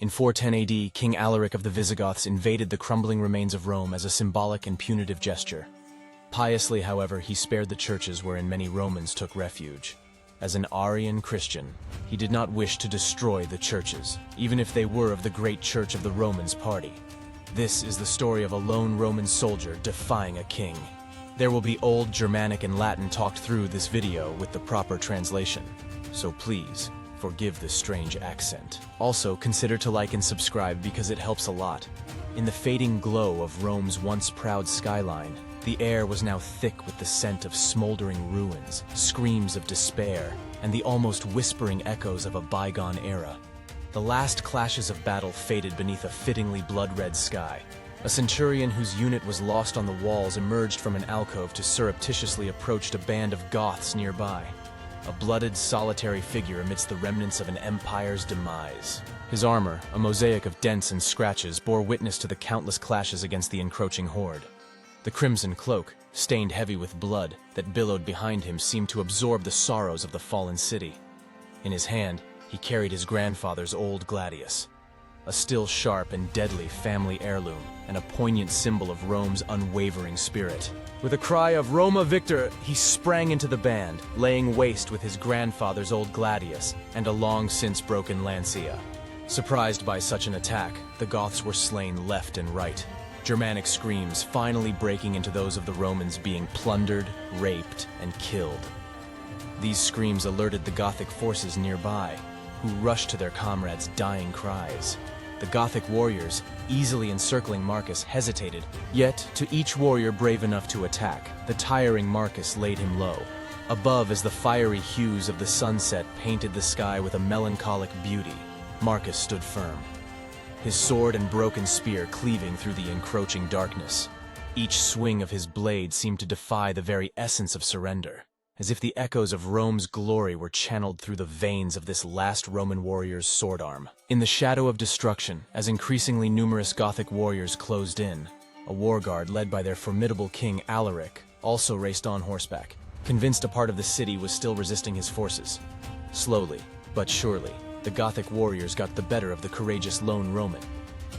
In 410 AD, King Alaric of the Visigoths invaded the crumbling remains of Rome as a symbolic and punitive gesture. Piously, however, he spared the churches wherein many Romans took refuge. As an Arian Christian, he did not wish to destroy the churches, even if they were of the great church of the Romans party. This is the story of a lone Roman soldier defying a king. There will be Old Germanic and Latin talked through this video with the proper translation, so please, forgive the strange accent. Also, consider to like and subscribe because it helps a lot. In the fading glow of Rome's once proud skyline, the air was now thick with the scent of smoldering ruins, screams of despair, and the almost whispering echoes of a bygone era. The last clashes of battle faded beneath a fittingly blood-red sky. A centurion whose unit was lost on the walls emerged from an alcove to surreptitiously approach a band of Goths nearby. A blooded, solitary figure amidst the remnants of an empire's demise. His armor, a mosaic of dents and scratches, bore witness to the countless clashes against the encroaching horde. The crimson cloak, stained heavy with blood, that billowed behind him seemed to absorb the sorrows of the fallen city. In his hand, he carried his grandfather's old gladius, a still sharp and deadly family heirloom, and a poignant symbol of Rome's unwavering spirit. With a cry of Roma Victor, he sprang into the band, laying waste with his grandfather's old gladius and a long-since broken lancia. Surprised by such an attack, the Goths were slain left and right, Germanic screams finally breaking into those of the Romans being plundered, raped, and killed. These screams alerted the Gothic forces nearby, who rushed to their comrades' dying cries. The Gothic warriors, easily encircling Marcus, hesitated, yet to each warrior brave enough to attack, the tiring Marcus laid him low. Above, as the fiery hues of the sunset painted the sky with a melancholic beauty, Marcus stood firm, his sword and broken spear cleaving through the encroaching darkness. Each swing of his blade seemed to defy the very essence of surrender, as if the echoes of Rome's glory were channeled through the veins of this last Roman warrior's sword arm. In the shadow of destruction, as increasingly numerous Gothic warriors closed in, a war guard led by their formidable king Alaric also raced on horseback, convinced a part of the city was still resisting his forces. Slowly, but surely, the Gothic warriors got the better of the courageous lone Roman.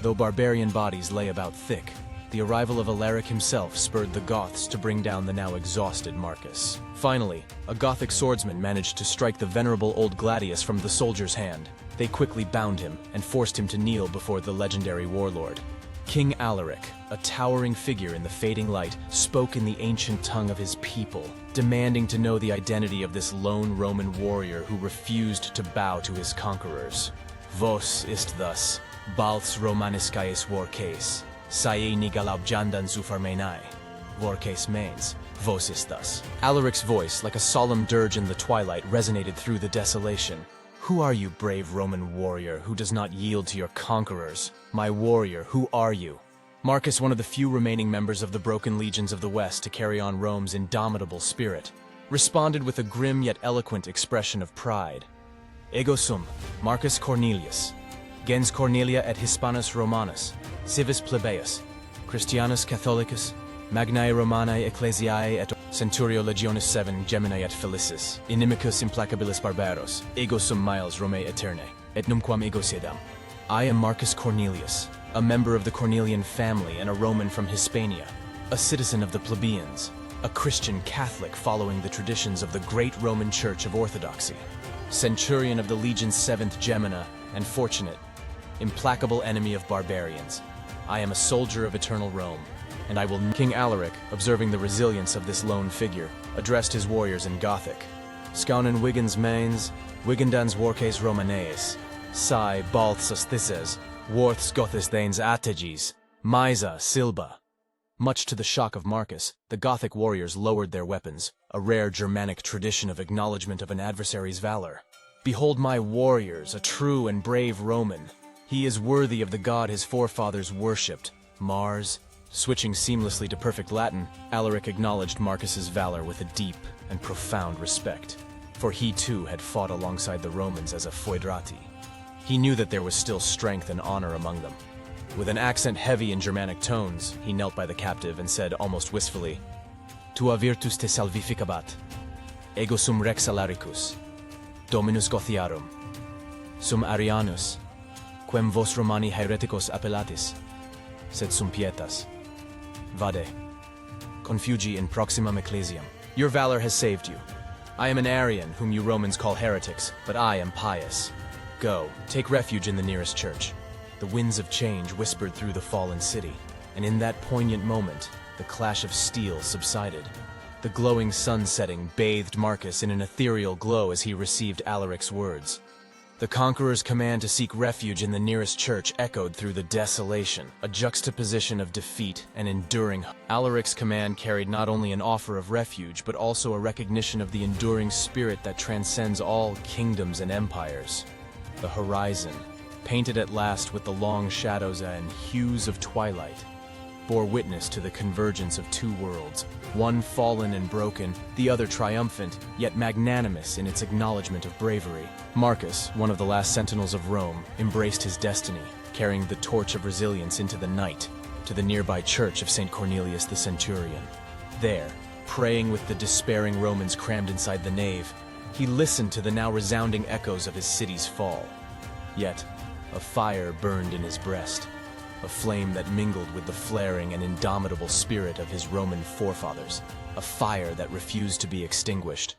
Though barbarian bodies lay about thick, the arrival of Alaric himself spurred the Goths to bring down the now exhausted Marcus. Finally, a Gothic swordsman managed to strike the venerable old gladius from the soldier's hand. They quickly bound him and forced him to kneel before the legendary warlord. King Alaric, a towering figure in the fading light, spoke in the ancient tongue of his people, demanding to know the identity of this lone Roman warrior who refused to bow to his conquerors. Vos ist thus, balths Romaniscais vorces, sae nigalabjandan zufarmenai. Vorces mains, vos ist thus. Alaric's voice, like a solemn dirge in the twilight, resonated through the desolation. Who are you, brave Roman warrior, who does not yield to your conquerors? My warrior, who are you? Marcus, one of the few remaining members of the broken legions of the West to carry on Rome's indomitable spirit, responded with a grim yet eloquent expression of pride. Ego sum, Marcus Cornelius, gens Cornelia et Hispanus Romanus, civis plebeius, Christianus Catholicus, magnae Romanae ecclesiae et centurio legionis 7 gemini et felicis, inimicus implacabilis barbaros, ego sum miles Romae eterne, et numquam ego sedam. I am Marcus Cornelius, a member of the Cornelian family and a Roman from Hispania, a citizen of the plebeians, a Christian Catholic following the traditions of the great Roman Church of Orthodoxy, centurion of the Legion's 7th Gemina, and fortunate, implacable enemy of barbarians. I am a soldier of eternal Rome, and I will... King Alaric, observing the resilience of this lone figure, addressed his warriors in Gothic. Scaunen Wiggins mains, Wiggindans vorces Romaneis, Sai balths asthises, Worths Gothis thanes ategis, Misa silba. Much to the shock of Marcus, the Gothic warriors lowered their weapons, a rare Germanic tradition of acknowledgement of an adversary's valor. Behold my warriors, a true and brave Roman. He is worthy of the god his forefathers worshipped, Mars. Switching seamlessly to perfect Latin, Alaric acknowledged Marcus's valor with a deep and profound respect, for he too had fought alongside the Romans as a foederati. He knew that there was still strength and honor among them. With an accent heavy in Germanic tones, he knelt by the captive and said almost wistfully, Tua virtus te salvificabat, ego sum rex Alaricus, Dominus Gothiarum, sum Arianus, quem vos Romani hereticos appellatis, sed sum pietas. Vade. Confugi in proximam ecclesiam. Your valor has saved you. I am an Arian, whom you Romans call heretics, but I am pious. Go, take refuge in the nearest church. The winds of change whispered through the fallen city, and in that poignant moment, the clash of steel subsided. The glowing sun setting bathed Marcus in an ethereal glow as he received Alaric's words. The conqueror's command to seek refuge in the nearest church echoed through the desolation, a juxtaposition of defeat and enduring. Alaric's command carried not only an offer of refuge, but also a recognition of the enduring spirit that transcends all kingdoms and empires. The horizon, painted at last with the long shadows and hues of twilight, bore witness to the convergence of two worlds, one fallen and broken, the other triumphant, yet magnanimous in its acknowledgement of bravery. Marcus, one of the last sentinels of Rome, embraced his destiny, carrying the torch of resilience into the night, to the nearby church of St. Cornelius the Centurion. There, praying with the despairing Romans crammed inside the nave, he listened to the now resounding echoes of his city's fall. Yet, a fire burned in his breast, a flame that mingled with the flaring and indomitable spirit of his Roman forefathers, a fire that refused to be extinguished.